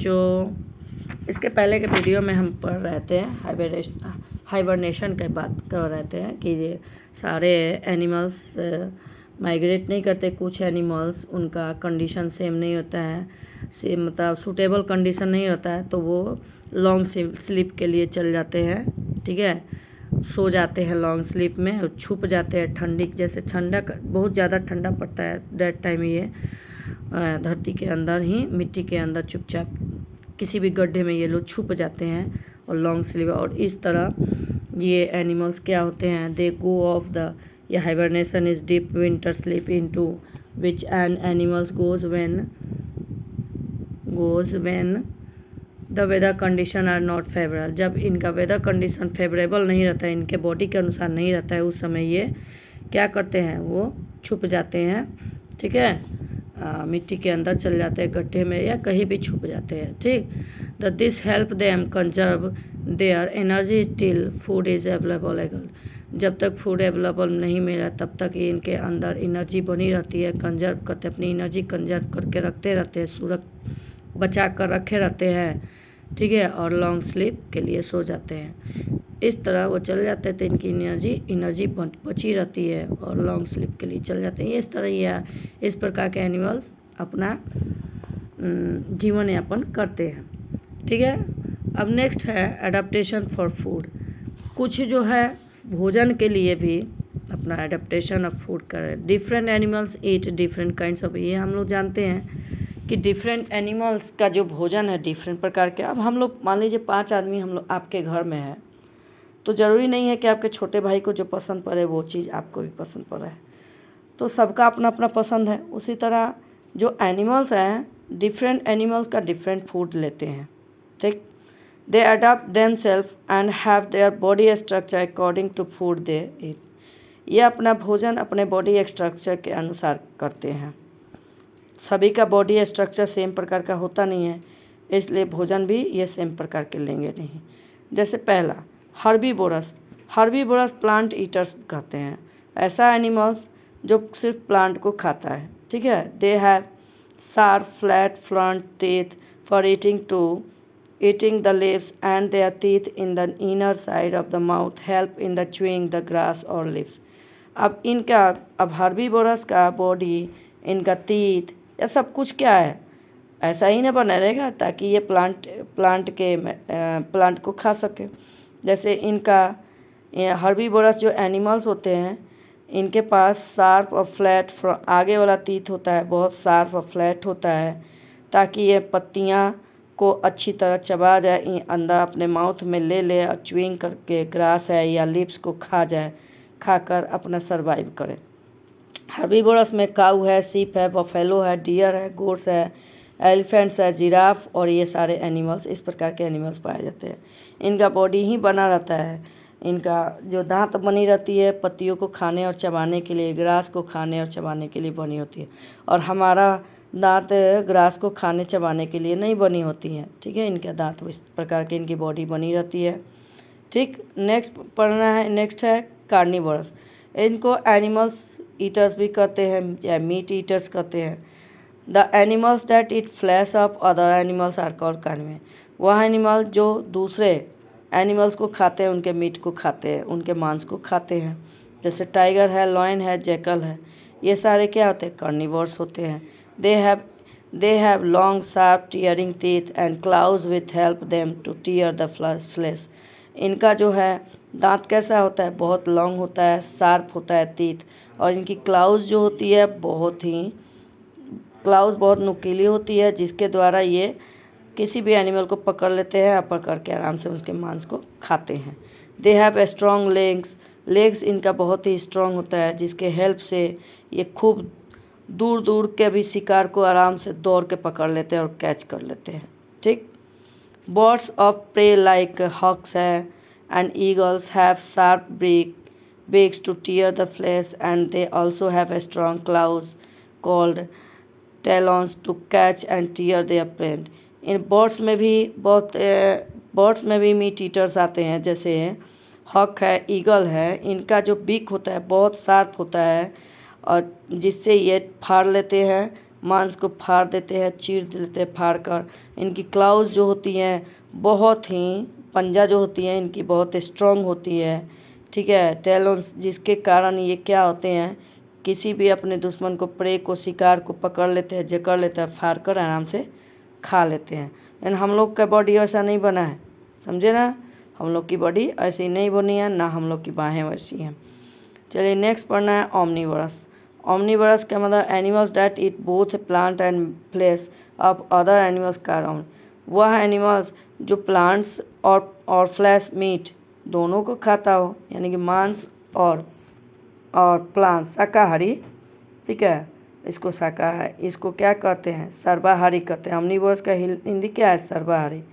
बच्चों, इसके पहले के वीडियो में हम पढ़ रहे थे हाइबरनेशन के बात कर रहे थे कि ये सारे एनिमल्स माइग्रेट नहीं करते। कुछ एनिमल्स उनका कंडीशन सेम नहीं होता है, सेम मतलब सूटेबल कंडीशन नहीं होता है, तो वो लॉन्ग स्लीप के लिए चल जाते हैं। ठीक है, सो जाते हैं लॉन्ग स्लीप में और छुप जाते हैं। ठंडी जैसे ठंडक बहुत ज़्यादा ठंडा पड़ता है दैट टाइम ये धरती के अंदर ही मिट्टी के अंदर चुपचाप किसी भी गड्ढे में ये लोग छुप जाते हैं और लॉन्ग स्लीप। और इस तरह ये एनिमल्स क्या होते हैं, दे गो ऑफ द ये hibernation is deep winter sleep into which an animals goes when the weather condition are not favourable. जब इनका वेदर कंडीशन फेवरेबल नहीं रहता है, इनके बॉडी के अनुसार नहीं रहता है, उस समय ये क्या करते हैं, वो छुप जाते हैं। ठीक है, मिट्टी के अंदर चल जाते हैं, गड्ढे में या कहीं भी छुप जाते हैं। ठीक, the this help them conserve their energy till food is available. जब तक फूड अवेलेबल नहीं मिला तब तक ये इनके अंदर एनर्जी बनी रहती है, कंजर्व करते, अपनी एनर्जी कंजर्व करके रखते रहते हैं, सुरक्षित बचा कर रखे रहते हैं। ठीक है, और लॉन्ग स्लीप के लिए सो जाते हैं। इस तरह वो चल जाते थे, इनकी एनर्जी बची रहती है और लॉन्ग स्लीप के लिए चल जाते हैं। इस तरह या इस प्रकार के एनिमल्स अपना जीवन यापन करते हैं। ठीक है, अब नेक्स्ट है एडाप्टेशन फॉर फूड। कुछ जो है भोजन के लिए भी अपना एडाप्टेशन ऑफ फूड करें। Different animals eat different kinds of, ये हम लोग जानते हैं कि डिफरेंट एनिमल्स का जो भोजन है डिफरेंट प्रकार के। अब हम लोग मान लीजिए 5 आदमी हम लोग आपके घर में है, तो ज़रूरी नहीं है कि आपके छोटे भाई को जो पसंद पड़े वो चीज़ आपको भी पसंद पड़े, तो सबका अपना अपना पसंद है। उसी तरह जो एनिमल्स हैं, डिफरेंट एनिमल्स का डिफरेंट फूड लेते हैं। ठीक, they adopt themselves and have their body structure according to food they eat. ये अपना भोजन अपने बॉडी स्ट्रक्चर के अनुसार करते हैं। सभी का बॉडी स्ट्रक्चर सेम प्रकार का होता नहीं है, इसलिए भोजन भी ये सेम प्रकार के लेंगे नहीं। जैसे पहला हर्बीवोरस प्लांट ईटर्स कहते हैं, ऐसा एनिमल्स जो सिर्फ प्लांट को खाता है। ठीक है, they have sharp flat front teeth for eating the leaves and there teeth in the inner side of the mouth help in the chewing the grass और लीव्स। अब हर्बीवोरस का बॉडी, इनका टीथ, यह सब कुछ क्या है, ऐसा ही ना बना रहेगा ताकि ये प्लांट को खा सके। जैसे इनका हर्बीवोरस जो एनिमल्स होते हैं, इनके पास शार्प और फ्लैट आगे वाला टीथ होता है, बहुत शार्प और फ्लैट होता है, ताकि ये पत्तियां को अच्छी तरह चबा जाए, अंदर अपने माउथ में ले और च्यूइंग करके ग्रास है या लिप्स को खाकर अपना सर्वाइव करे। हर्बीवोरस में काऊ है, सीप है, बफेलो है, डियर है, गोट्स है, एलिफेंट्स है, जिराफ और ये सारे एनिमल्स, इस प्रकार के एनिमल्स पाए जाते हैं। इनका बॉडी ही बना रहता है, इनका जो दांत बनी रहती है पत्तियों को खाने और चबाने के लिए, ग्रास को खाने और चबाने के लिए बनी होती है, और हमारा दांत ग्रास को खाने चबाने के लिए नहीं बनी होती है। ठीक है, इनके दांत इस प्रकार की इनकी बॉडी बनी रहती है। ठीक, नेक्स्ट पढ़ना है, नेक्स्ट है कार्निवोरस। इनको एनिमल्स ईटर्स भी कहते हैं या मीट ईटर्स कहते हैं। The animals that eat flesh of other animals are called carnivorous. वह एनिमल जो दूसरे एनिमल्स को खाते हैं, उनके मीट को खाते हैं, उनके मांस को खाते हैं। जैसे टाइगर है, लॉयन है, जैकल है, ये सारे क्या होते हैं, कार्निवोरस होते हैं। They have long sharp tearing teeth and claws with help them to tear the flesh. इनका जो है दांत कैसा होता है, बहुत लॉन्ग होता है, शार्प होता है टीथ, और इनकी क्लाउज जो होती है बहुत नुकीली होती है, जिसके द्वारा ये किसी भी एनिमल को पकड़ लेते हैं और पकड़ के आराम से उसके मांस को खाते हैं। दे हैव स्ट्रॉन्ग लेग्स इनका बहुत ही स्ट्रॉन्ग होता है, जिसके हेल्प से ये खूब दूर दूर के भी शिकार को आराम से दौड़ के पकड़ लेते हैं और कैच कर लेते हैं। ठीक, birds of prey like hawks है and eagles have sharp beaks to tear the flesh, and they also have a strong claws called talons to catch and tear their prey. In birds में भी meet eaters आते हैं, जैसे hoc है, eagle है। इनका जो बीक होता है बहुत शार्प होता है, और जिससे ये फाड़ लेते हैं मांस को फाड़ देते हैं, चीर देते हैं फाड़ कर। इनकी क्लाउज जो होती हैं बहुत ही, पंजा जो होती है इनकी बहुत स्ट्रॉन्ग होती है, ठीक है। टेलोन्स, जिसके कारण ये क्या होते हैं, किसी भी अपने दुश्मन को, प्रे को, शिकार को पकड़ लेते हैं, जकड़ लेते हैं, फाड़ कर आराम से खा लेते हैं। लेकिन हम लोग का बॉडी ऐसा नहीं बना है, समझे ना। हम लोग की बॉडी ऐसी नहीं बनी है, ना हम लोग की बाहें वैसी हैं। चलिए नेक्स्ट पढ़ना है ऑमनीवरस। ऑमनीवरस का मतलब animals that eat both plant and flesh of other animals का अराउंड। वह एनिमल्स जो प्लांट्स और फ्लैश मीट दोनों को खाता हो, यानी कि मांस और प्लांट, शाकाहारी, ठीक है। इसको शाकाहारी, इसको क्या कहते हैं, सर्वाहारी कहते हैं। ऑमनीवरस का हिंदी क्या है, सर्वाहारी,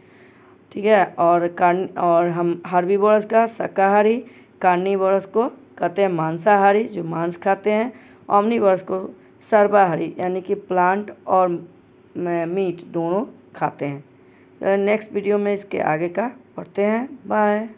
ठीक है। और हम हर्बीवोरस का शाकाहारी, कार्निवोरस को कहते हैं मांसाहारी, जो मांस खाते हैं। ऑमनीवोरस को सर्वाहारी, यानी कि प्लांट और मीट दोनों खाते हैं। नेक्स्ट वीडियो में इसके आगे का पढ़ते हैं। बाय।